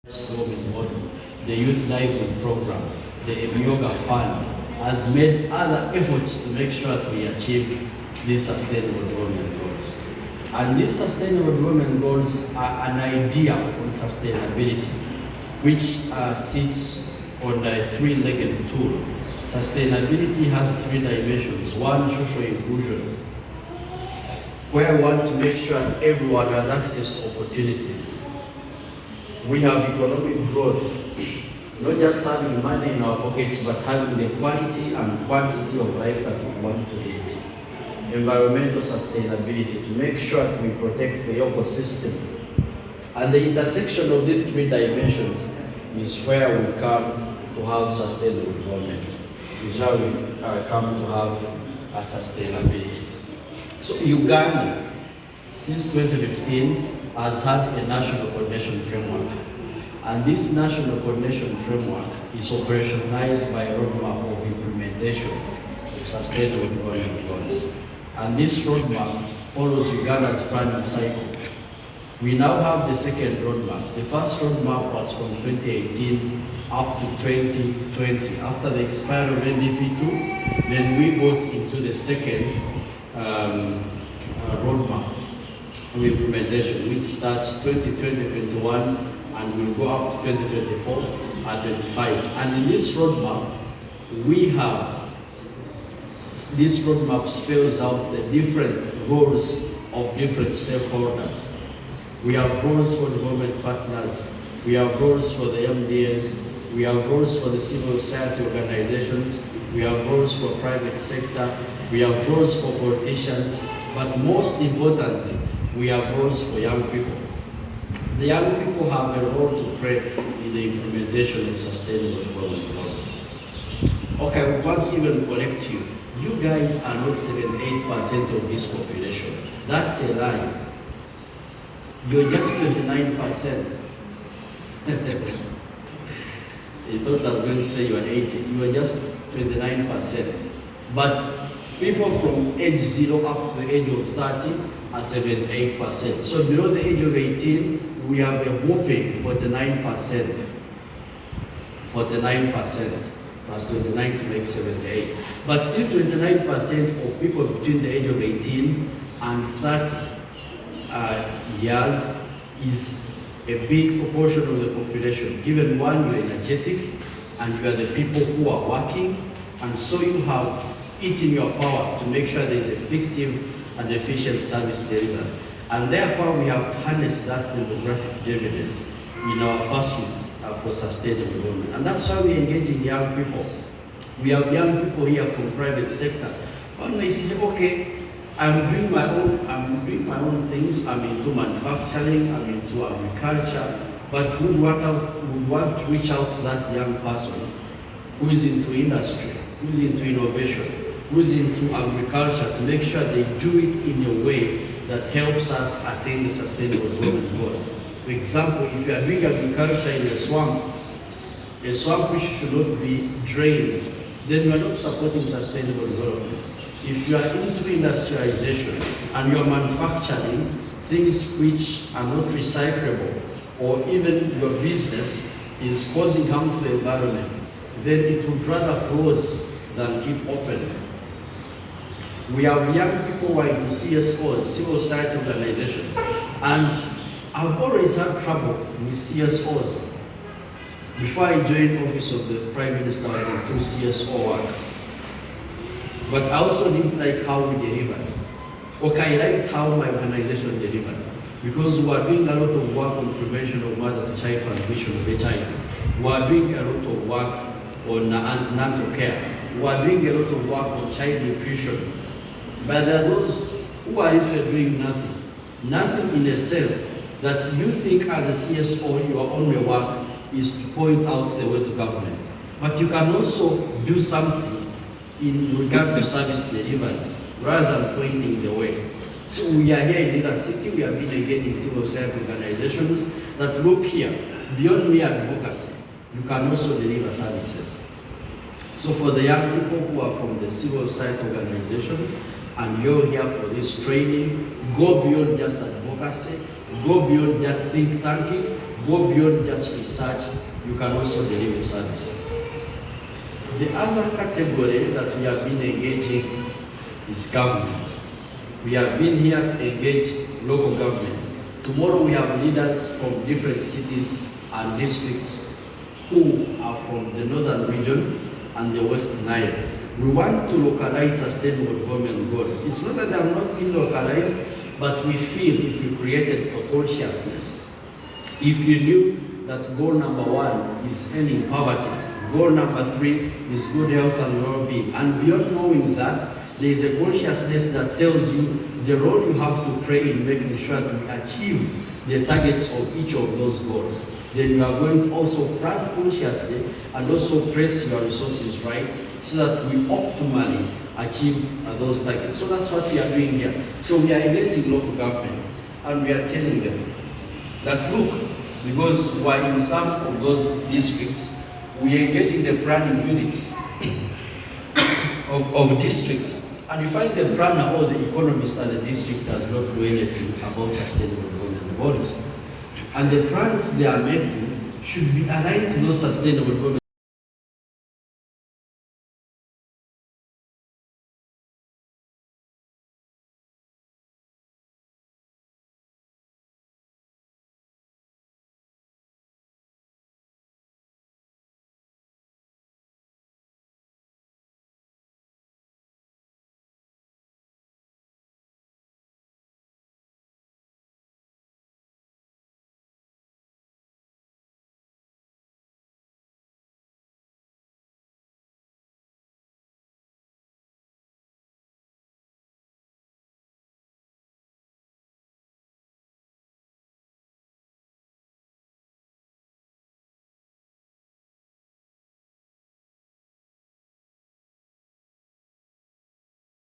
Government model, the Youth Livelihood Program, the Yoga Fund has made other efforts to make sure that we achieve these sustainable development goals. And these sustainable development goals are an idea on sustainability, which sits on a three-legged tool. Sustainability has three dimensions. One, social inclusion, where I want to make sure that everyone has access to opportunities. We have economic growth, not just having money in our pockets, but having the quality and quantity of life that we want to lead. Environmental sustainability, to make sure that we protect the ecosystem. And the intersection of these three dimensions is where we come to have sustainable development, is where we come to have a sustainability. So Uganda, since 2015, has had a national coordination framework. And this national coordination framework is operationalized by a roadmap of implementation of sustainable development goals. And this roadmap follows Uganda's planning cycle. We now have the second roadmap. The first roadmap was from 2018 up to 2020. After the expiry of NDP2, then we got into the second roadmap of implementation, which starts 2020-21 and will go up to 2024 and 25. And in this roadmap, this roadmap spells out the different roles of different stakeholders. We have roles for development partners, we have roles for the MDS, we have roles for the civil society organizations, we have roles for private sector, we have roles for politicians, but most importantly, we have roles for young people. The young people have a role to play in the implementation of sustainable development goals. Okay, we want to even correct you. You guys are not 78% of this population. That's a lie. You're just 29%. You thought I was going to say you are 80. You are just 29%. But people from age 0 up to the age of 30 are 78%. So below the age of 18, we have a whopping 49%. 49%. Plus 29 to make 78. But still 29% of people between the age of 18 and 30 years is a big proportion of the population. Given one, you're energetic and you are the people who are working, and so you have it in your power to make sure there is effective and efficient service delivery. And therefore, we have harnessed that demographic dividend in our pursuit for sustainable development. And that's why we engage in young people. We have young people here from private sector. One may say, okay, I'm doing my own things. I'm into manufacturing, I'm into agriculture, but would want to reach out to that young person who is into industry, who is into innovation, who is into agriculture, to make sure they do it in a way that helps us attain the sustainable development goals. For example, if you are doing agriculture in a swamp which should not be drained, then you are not supporting sustainable development. If you are into industrialization and you are manufacturing things which are not recyclable, or even your business is causing harm to the environment, then it would rather close than keep open. We have young people who are into CSOs, civil society organizations, and I've always had trouble with CSOs. Before I joined office of the Prime Minister, I was into CSO work. But I also didn't like how we delivered. Okay, I liked how my organization delivered, because we are doing a lot of work on prevention of mother-to-child transmission of HIV. We are doing a lot of work on antenatal care. We are doing a lot of work on child nutrition. But there are those who are literally doing nothing. Nothing in a sense that you think as a CSO, your only work is to point out the way to government. But you can also do something in regard to service delivery rather than pointing the way. So we are here in Lira City, we have been engaging civil society organizations that look here, beyond mere advocacy, you can also deliver services. So for the young people who are from the civil society organizations, and you're here for this training, go beyond just advocacy, go beyond just think tanking, go beyond just research, you can also deliver service. The other category that we have been engaging is government. We have been here to engage local government. Tomorrow we have leaders from different cities and districts who are from the northern region and the West Nile. We want to localize sustainable development goals. It's not that they have not been localized, but we feel if we created a consciousness, if you knew that goal number 1 is ending poverty, goal number 3 is good health and well-being, and beyond knowing that, there is a consciousness that tells you the role you have to play in making sure that we achieve the targets of each of those goals. Then you are going to also plan consciously and also press your resources right so that we optimally achieve those targets. So that's what we are doing here. So we are engaging local government and we are telling them that look, because we are in some of those districts, we are engaging the planning units of districts. And you find the planner or the economist at the district does not know anything about sustainable development goals. And the plans they are making should be aligned to those sustainable development